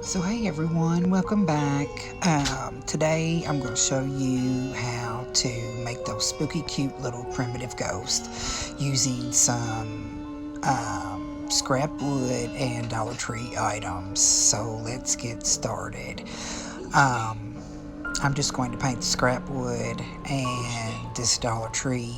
So hey everyone, welcome back. Today I'm going to show you how to make those spooky cute little primitive ghosts using some scrap wood and Dollar Tree items. So let's get started. Um, I'm just going to paint the scrap wood and this Dollar Tree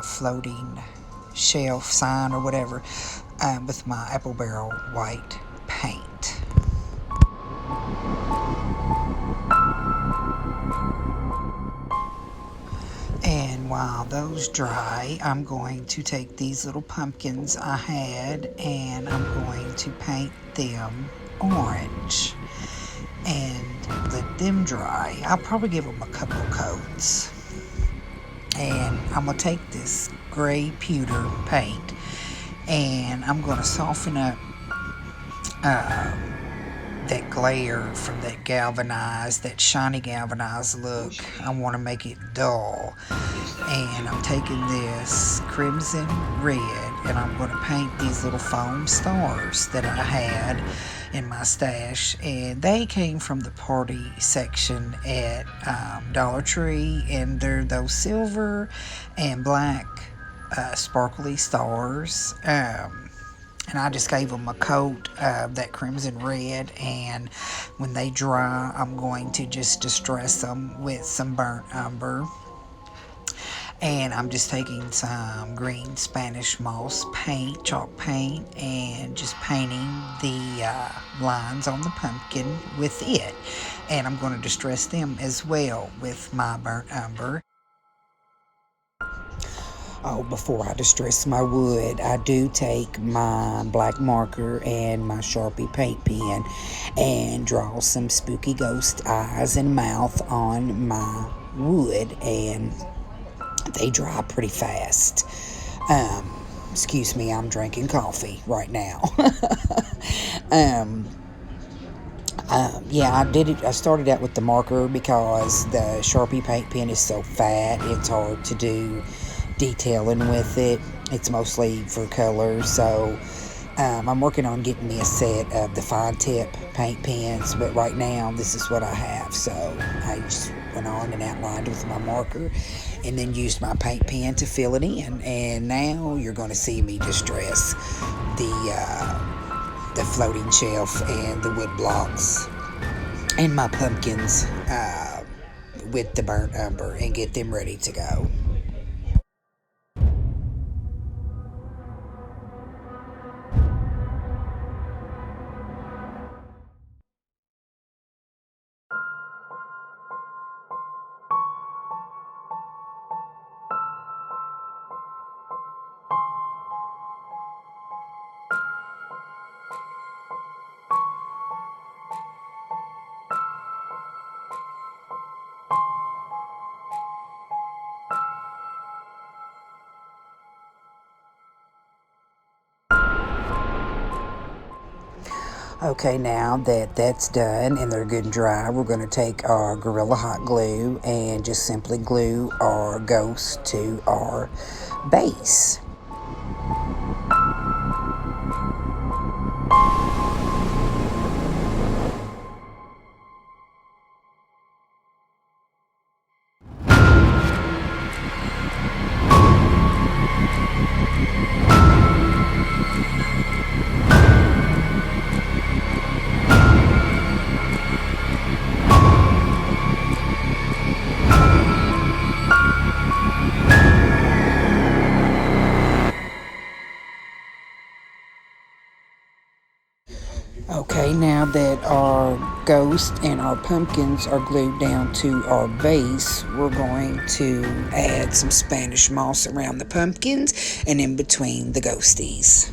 floating shelf sign or whatever with my apple barrel white paint. And while those dry, I'm going to take these little pumpkins I had and I'm going to paint them orange and let them dry. I'll probably give them a couple coats. And I'm going to take this gray pewter paint and I'm going to soften up uh, that glare from that shiny galvanized look. I want to make it dull. And I'm taking this crimson red and I'm going to paint these little foam stars that I had in my stash, and they came from the party section at Dollar Tree, and they're those silver and black sparkly stars. And I just gave them a coat of that crimson red, and when they dry I'm going to just distress them with some burnt umber. And I'm just taking some green Spanish moss paint, chalk paint, and just painting the lines on the pumpkin with it. And I'm going to distress them as well with my burnt umber. Oh, before I distress my wood, I do take my black marker and my Sharpie paint pen and draw some spooky ghost eyes and mouth on my wood, and they dry pretty fast. Excuse me, I'm drinking coffee right now. um, yeah, I did it. I started out with the marker because the Sharpie paint pen is so fat, it's hard to do detailing with it. It's mostly for color, so I'm working on getting me a set of the fine tip paint pens, but right now this is what I have. So I just went on and outlined with my marker and then used my paint pen to fill it in. And now you're going to see me distress the floating shelf and the wood blocks and my pumpkins with the burnt umber and get them ready to go. Okay, now that that's done and they're good and dry, we're going to take our Gorilla Hot Glue and just simply glue our ghost to our base. Okay, now that our ghost and our pumpkins are glued down to our base, we're going to add some Spanish moss around the pumpkins and in between the ghosties.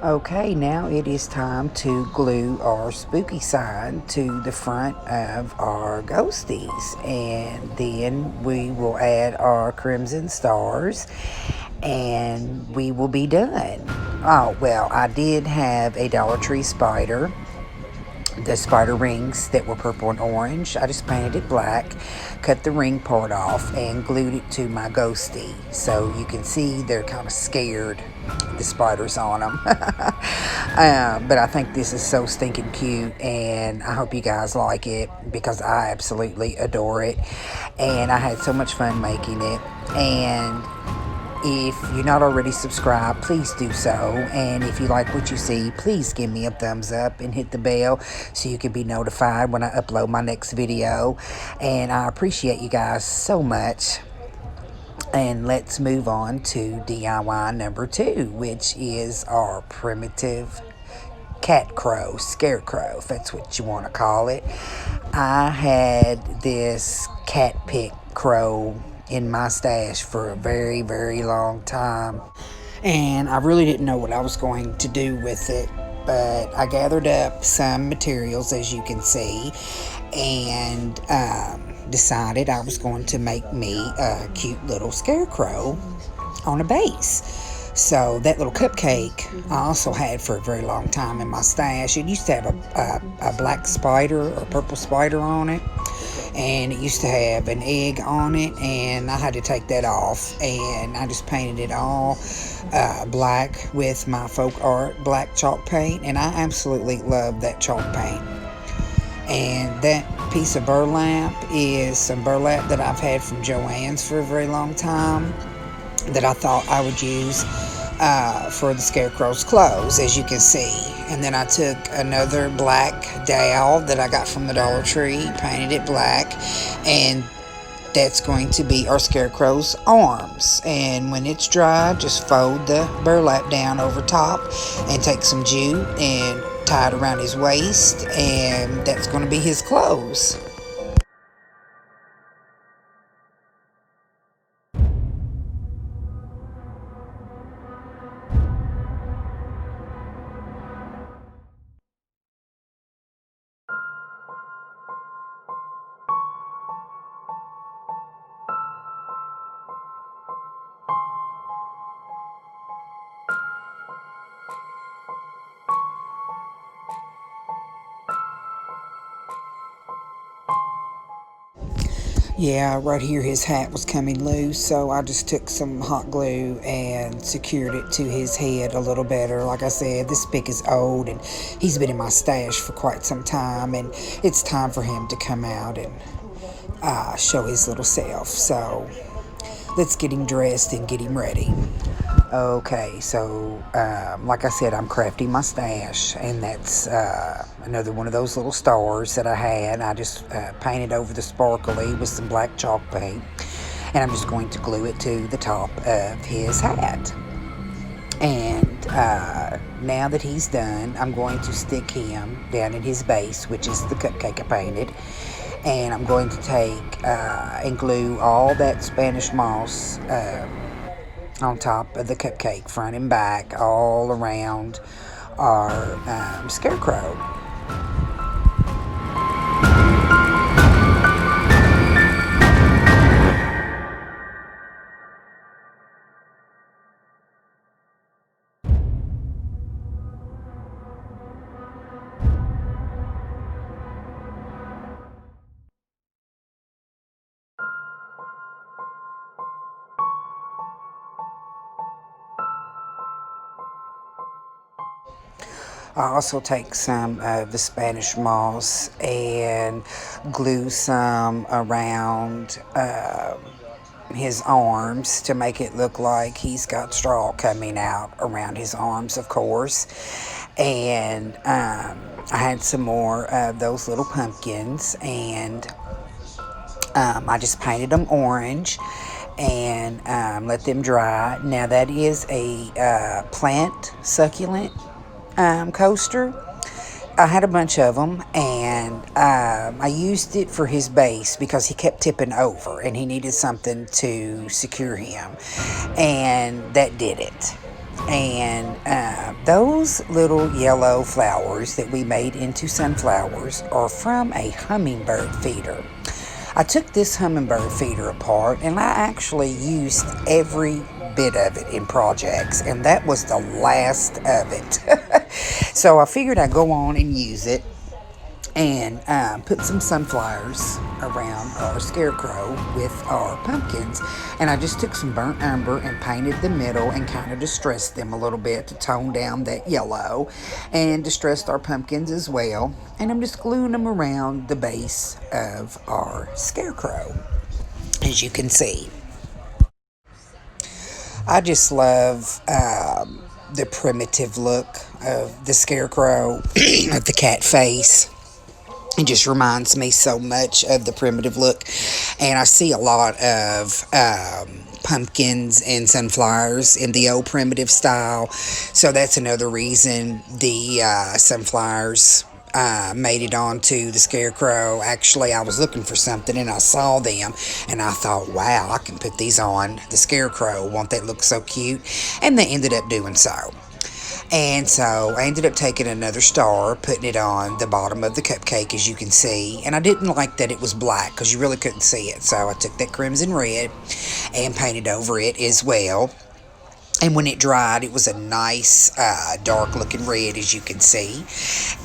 Okay, now it is time to glue our spooky side to the front of our ghosties, and then we will add our crimson stars and we will be done. Oh, well, I did have a Dollar Tree spider, the spider rings that were purple and orange. I just painted it black, cut the ring part off, and glued it to my ghostie. So you can see they're kind of scared, the spiders on them. But I think this is so stinking cute, and I hope you guys like it because I absolutely adore it. And I had so much fun making it. And if you're not already subscribed, please do so. And if you like what you see, please give me a thumbs up and hit the bell so you can be notified when I upload my next video. And I appreciate you guys so much. And let's move on to DIY number 2, which is our primitive cat crow, scarecrow, if that's what you want to call it. I had this cat pick crow in my stash for a very, very long time, and I really didn't know what I was going to do with it, but I gathered up some materials, as you can see, and decided I was going to make me a cute little scarecrow on a base. So that little cupcake I also had for a very long time in my stash. It used to have a black spider or purple spider on it, and it used to have an egg on it, and I had to take that off, and I just painted it all black with my folk art black chalk paint, and I absolutely love that chalk paint. And that piece of burlap is some burlap that I've had from Joann's for a very long time that I thought I would use for the scarecrow's clothes, as you can see. And then I took another black dowel that I got from the Dollar Tree, painted it black, and that's going to be our scarecrow's arms. And when it's dry, just fold the burlap down over top and take some jute and tie it around his waist, and that's going to be his clothes. Yeah, right here his hat was coming loose, so I just took some hot glue and secured it to his head a little better. Like I said, this pick is old and he's been in my stash for quite some time, and it's time for him to come out and show his little self. So let's get him dressed and get him ready. Okay, so like I said, I'm crafting my stash, and that's another one of those little stars that I had. I just painted over the sparkly with some black chalk paint, and I'm just going to glue it to the top of his hat. And now that he's done, I'm going to stick him down in his base, which is the cupcake I painted. And I'm going to take and glue all that Spanish moss on top of the cupcake, front and back, all around our scarecrow. I also take some of the Spanish moss and glue some around his arms to make it look like he's got straw coming out around his arms, of course. And I had some more of those little pumpkins, and I just painted them orange and let them dry. Now that is a plant succulent coaster. I had a bunch of them, and I used it for his base because he kept tipping over and he needed something to secure him, and that did it. And Those little yellow flowers that we made into sunflowers are from a hummingbird feeder. I took this hummingbird feeder apart and I actually used every bit of it in projects, and that was the last of it. So I figured I'd go on and use it and put some sunflowers around our scarecrow with our pumpkins. And I just took some burnt umber and painted the middle and kind of distressed them a little bit to tone down that yellow, and distressed our pumpkins as well. And I'm just gluing them around the base of our scarecrow, as you can see. I just love the primitive look of the scarecrow, of the cat face. It just reminds me so much of the primitive look. And I see a lot of pumpkins and sunflowers in the old primitive style. So that's another reason the sunflowers made it onto the scarecrow. Actually, I was looking for something and I saw them and I thought, wow, I can put these on the scarecrow. Won't that look so cute? And they ended up doing so. And so I ended up taking another star, putting it on the bottom of the cupcake, as you can see. And I didn't like that it was black because you really couldn't see it. So I took that crimson red and painted over it as well. And when it dried, it was a nice, dark looking red, as you can see.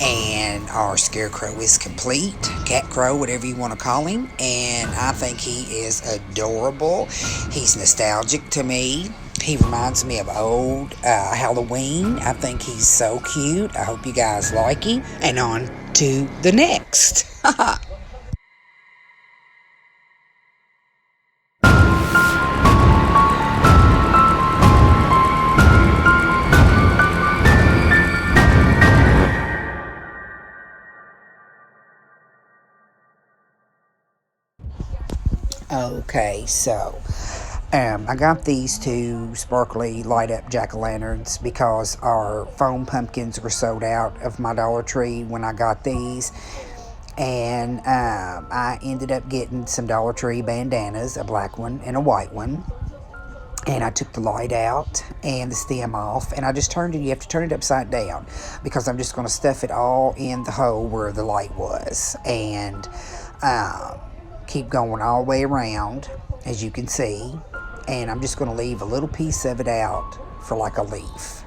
And our scarecrow is complete. Cat crow, whatever you want to call him. And I think he is adorable. He's nostalgic to me. He reminds me of old Halloween. I think he's so cute. I hope you guys like him. And on to the next. Okay, so I got these two sparkly light up jack-o'-lanterns because our foam pumpkins were sold out of my Dollar Tree when I got these. And I ended up getting some Dollar Tree bandanas, a black one and a white one. And I took the light out and the stem off, and I just turned it. You have to turn it upside down because I'm just going to stuff it all in the hole where the light was, and keep going all the way around, as you can see. And I'm just going to leave a little piece of it out for like a leaf.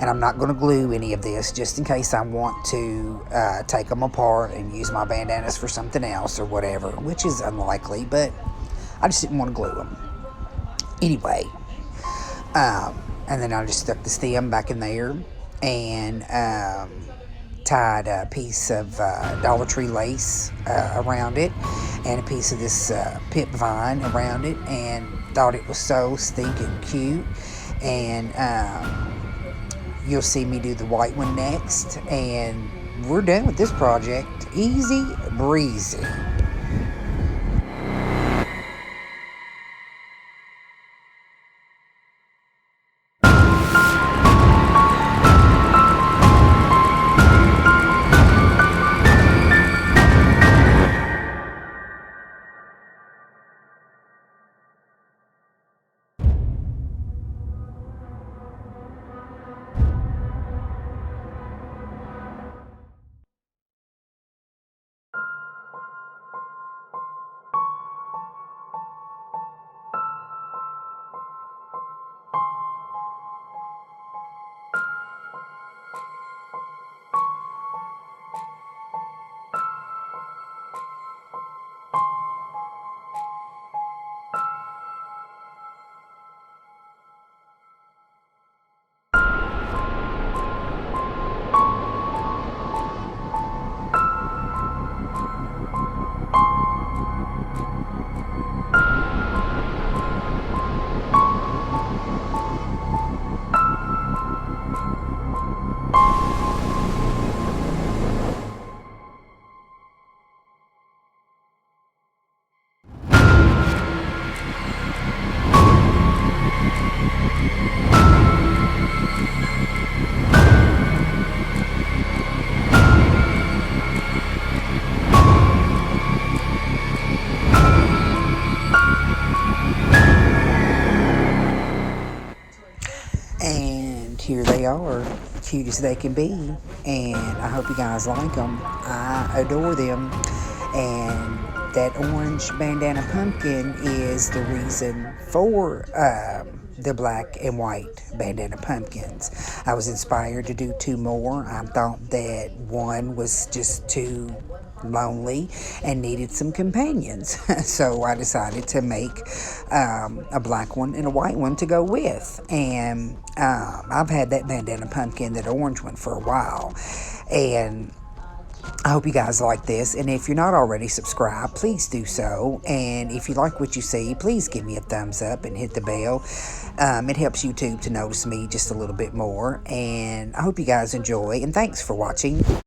And I'm not going to glue any of this just in case I want to take them apart and use my bandanas for something else or whatever, which is unlikely, but I just didn't want to glue them. Anyway, and then I just stuck the stem back in there and tied a piece of Dollar Tree lace around it and a piece of this pip vine around it, and thought it was so stinking cute. And you'll see me do the white one next, and we're done with this project. Easy breezy. here they are, cute as they can be, and I hope you guys like them. I adore them, and that orange bandana pumpkin is the reason for the black and white bandana pumpkins. I was inspired to do 2 more. I thought that one was just too lonely and needed some companions. So I decided to make a black one and a white one to go with. And I've had that bandana pumpkin, that orange one, for a while. And I hope you guys like this, and if you're not already subscribed, please do so. And if you like what you see, please give me a thumbs up and hit the bell. It helps YouTube to notice me just a little bit more. And I hope you guys enjoy, and thanks for watching.